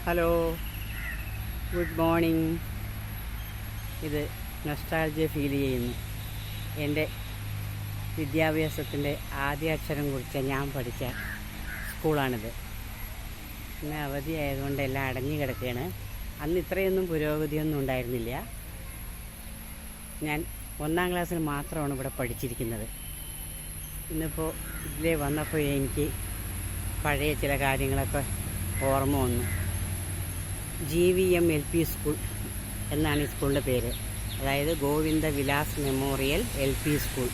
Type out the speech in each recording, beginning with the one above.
Hello, good morning. ഇത് nostalgia feel ചെയ്യുന്നു. എൻ്റെ വിദ്യാഭ്യാസത്തിൻ്റെ ആദ്യ അക്ഷരം കുറിച്ച ഞാൻ പഠിച്ച സ്കൂളാണിത്. ഇന്ന് അവധി ആയതുകൊണ്ട് എല്ലാം അടഞ്ഞു കിടക്കുകയാണ്. അന്ന് ഇത്രയൊന്നും പുരോഗതിയൊന്നും ഉണ്ടായിരുന്നില്ല. ഞാൻ 1ാം ക്ലാസ്സിൽ മാത്രമാണ് ഇവിടെ പഠിച്ചിരിക്കുന്നത്. ഇന്നിപ്പോൾ ഇതിലേ വന്നപ്പോൾ എനിക്ക് പഴയ ചില കാര്യങ്ങളൊക്കെ ഓർമ്മ വന്നു. GVM LP സ്കൂൾ എന്നാണ് ഈ സ്കൂളിൻ്റെ പേര്. അതായത് Govinda Vilas memorial LP school.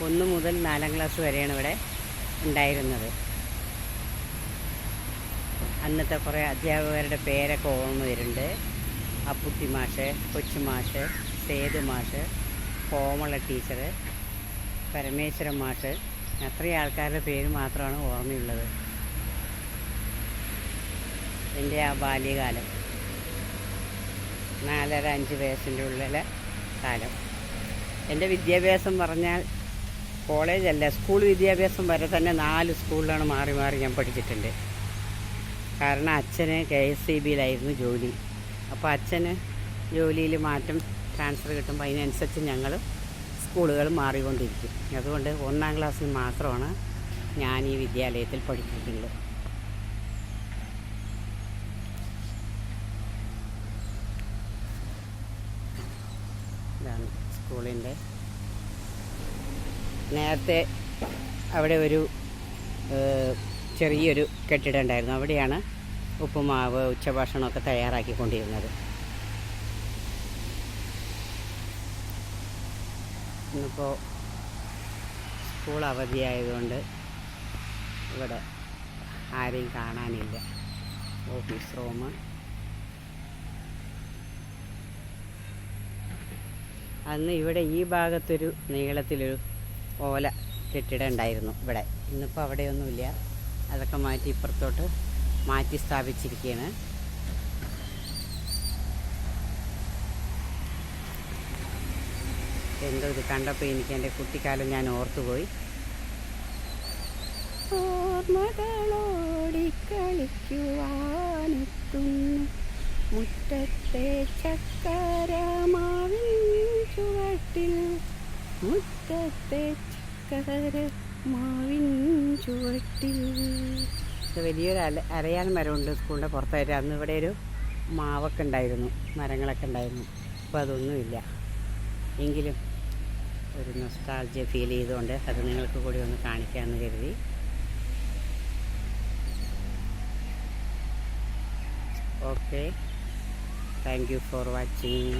1 മുതൽ 4ാം ക്ലാസ് വരെയാണ് ഇവിടെ ഉണ്ടായിരുന്നത്. അന്നത്തെ കുറേ അധ്യാപകരുടെ പേരൊക്കെ ഓർമ്മ വരുന്നുണ്ട്. അപ്പുട്ടി മാഷ്, കൊച്ചു മാഷ്, സേതു മാഷ്, കോമള ടീച്ചർ, പരമേശ്വരൻ മാഷ്, അത്രയും ആൾക്കാരുടെ പേര് മാത്രമാണ് ഓർമ്മയുള്ളത്. എൻ്റെ ആ ബാല്യകാലം 4-5 വയസ്സിൻ്റെ ഉള്ളിലെ കാലം. എൻ്റെ വിദ്യാഭ്യാസം പറഞ്ഞാൽ കോളേജല്ല, സ്കൂൾ വിദ്യാഭ്യാസം വരെ തന്നെ 4 സ്കൂളിലാണ് മാറി മാറി ഞാൻ പഠിച്ചിട്ടുണ്ട്. കാരണം അച്ഛന് KSEBയിലായിരുന്നു ജോലി. അപ്പോൾ അച്ഛന് ജോലിയിൽ മാറ്റം, ട്രാൻസ്ഫർ കിട്ടുമ്പോൾ അതിനനുസരിച്ച് ഞങ്ങൾ സ്കൂളുകൾ മാറിക്കൊണ്ടിരിക്കും. അതുകൊണ്ട് 1ാം ക്ലാസ്സിൽ മാത്രമാണ് ഞാൻ ഈ വിദ്യാലയത്തിൽ പഠിച്ചിട്ടുള്ളത്. ഇതാണ് സ്കൂളിൻ്റെ. നേരത്തെ അവിടെ ഒരു ചെറിയൊരു കെട്ടിടം ഉണ്ടായിരുന്നു. അവിടെയാണ് ഉപ്പുമാവ്, ഉച്ചഭക്ഷണമൊക്കെ തയ്യാറാക്കിക്കൊണ്ടിരുന്നത്. ഇന്നിപ്പോൾ സ്കൂൾ അവധിയായതുകൊണ്ട് ഇവിടെ ആരെയും കാണാനില്ല. Office room. അന്ന് ഇവിടെ ഈ ഭാഗത്തൊരു നീളത്തിലൊരു ഓല കെട്ടിടം ഉണ്ടായിരുന്നു ഇവിടെ. ഇന്നിപ്പോൾ അവിടെയൊന്നുമില്ല. അതൊക്കെ മാറ്റി ഇപ്പുറത്തോട്ട് മാറ്റി സ്ഥാപിച്ചിരിക്കുകയാണ്. എന്തോ ഇത് കണ്ടപ്പോൾ എനിക്ക് എൻ്റെ കുട്ടിക്കാലം ഞാൻ ഓർത്തുപോയി. ഓർമ്മകളോടിക്കളിക്കുവാനെത്തുന്നു മുറ്റത്തെ ചക്കരമാവിൻ ചുവട്ടിൽ, മുറ്റത്തെ ചക്കരമാവിൻ ചുവട്ടിൽ. വലിയൊരു അരയാൻ മരമുണ്ട് സ്കൂളിൻ്റെ പുറത്തായിട്ട്. അന്ന് ഇവിടെ ഒരു മാവൊക്കെ ഉണ്ടായിരുന്നു, മരങ്ങളൊക്കെ ഉണ്ടായിരുന്നു. അപ്പോൾ അതൊന്നുമില്ല. എങ്കിലും ഒരു നൊസ്റ്റാൾജിയ ഫീൽ ചെയ്തുകൊണ്ട് അത് നിങ്ങൾക്ക് കൂടി ഒന്ന് കാണിക്കാമെന്ന് കരുതി. Okay, thank you for watching.